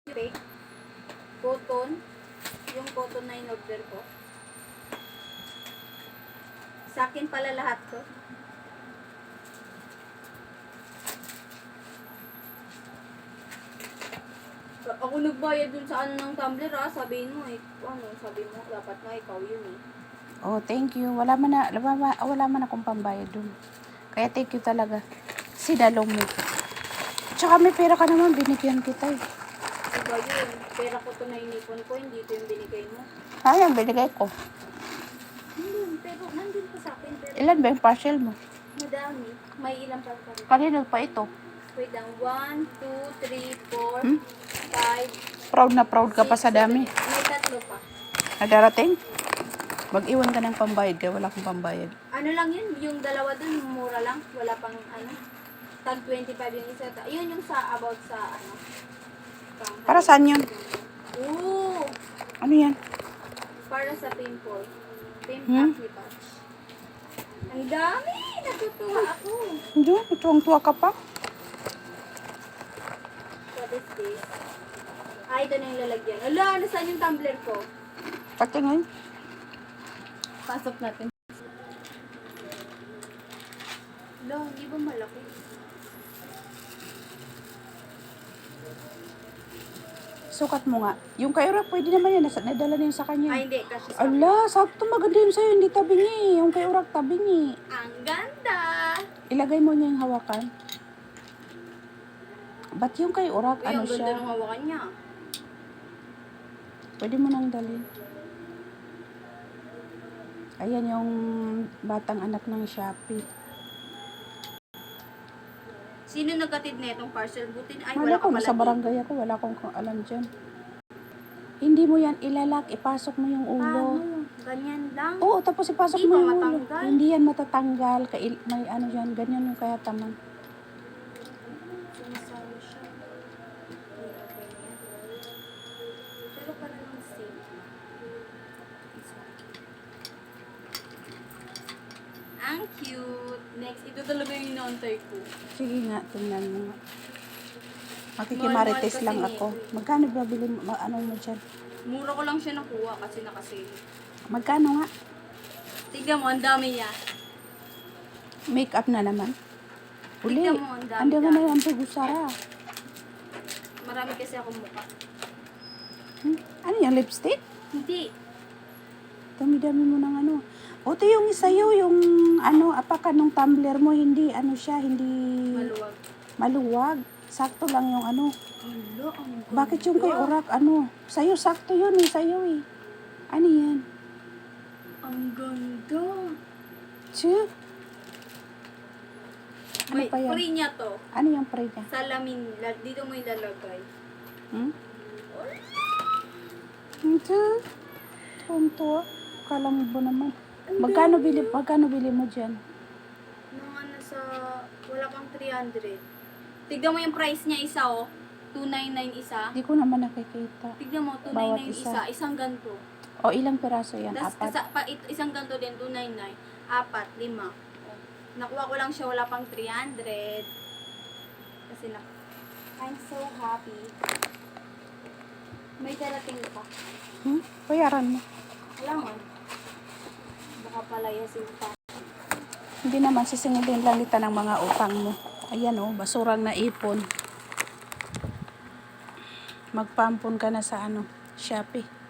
Fake. Cotton. Yung cotton na in-order ko. Sa akin pala lahat to. Ako nagbayad dun sa ano ng tumbler sabihin mo sabi mo dapat nga ikaw yun eh. Oh, thank you. Wala man akong pambayad dun. Kaya thank you talaga. Sinalo mo. Tsaka may pera ka naman, binigyan kita eh. Diba yun? Pera ko to na inipon ko, hindi ito yung binigay mo. Ay, ang binigay ko. Pero nandun pa sa akin. Pero Ilan ba yung parcel mo? madami. May ilang pa rin. Kanino pa ito? Wait lang. 1, 2, 3, 4, 5, Proud na proud ka pa sa dami. May tatlo pa. Nadarating? Mag-iwan ka ng pambayad kaya wala akong pambayad. Ano lang yun? Yung dalawa dun, mura lang. Wala pang tag 25 yung isa. Yun yung sa about sa Para saan yun? Oo! Ano yan? Para sa pimple. Pimple patch. Ang dami! Natutuwa ako. Hindi, tuwang-tuwa ka pa. What is this? Ito na yung lalagyan. Ala, nasaan yung tumbler ko? Patingin. Pasok natin. Ala, hindi ba malaki? Sukat mo nga. Yung kay Urak, pwede naman yan. Nadala na yun sa kanya. Ay, hindi. Kasi sa Ala, sakto maganda yun sa'yo. Hindi tabingi. Yung kay Urak, tabingi. ang ganda! Ilagay mo niya yung hawakan. Ba't yung kay Urak, Uy, ang ano ganda siya? ng hawakan niya. Pwede mo nang dalhin. Ayan yung batang anak ng Shopee. Sino nagkatid na itong parcel? Buti ay Wala wala ka ko, pala nasa barangay ako. Wala akong alam dyan. Hindi mo yan ilalak. Ipasok mo yung ulo. Paano? Ganyan lang? Oo, tapos ipasok Hindi mo ba yung ulo. matanggal? Hindi yan matatanggal. May ano yan. Ganyan yung kaya taman. Sumasama siya. Ay, okay na yan. Pero para lang safe. Ang cute. Next, ito talaga yung inaantay ko. Sige nga, tingnan mo nga. Mahal-mahal Makikimarites kasi lang nito. ako. Magkano ba bilhin mo? Ano mo dyan? Mura ko lang siya nakuha kasi nakasale. Magkano nga? Tignan mo, ang dami niya. Make-up na naman. Uli. Tignan mo, ang dami. Anda nga na ang pagusara. Marami kasi akong mukha. Ano yung lipstick? Hindi. Dami-dami mo ng ano. Ito yung isayo, yung ano, apaka nung tumbler mo, hindi, ano siya, hindi Maluwag. maluwag. Sakto lang yung ano. Hala, ang ganda. Bakit yung kay Urak, ano? Sa'yo, sakto yun eh, sa'yo eh. Ano yan? Ang ganda. Tsu? Ano Wait, pa yan? free niya to. Ano yung pre niya? Salamin. Dito mo ilalagay. Hmm? Ito. Tonto. Kala mo ba naman? Magkano bili mo dyan? Mga nasa, wala pang 300. Tignan mo yung price niya isa oh. 299 isa. Hindi ko naman nakikita. Tignan mo, Bawat 299 isa. isa. Isang ganto. O, ilang peraso yan? Tapos Apat? isang ganto din, 299. Apat, 5. Oh. Nakuha ko lang siya, wala pang 300. Kasi I'm so happy. May darating pa. Bayaran mo. Wala man. Baka palayasin pa. Hindi naman sisingilin lang kita ng mga utang mo. Ayan o, basurang naipon. Magpampon ka na sa ano, Shopee.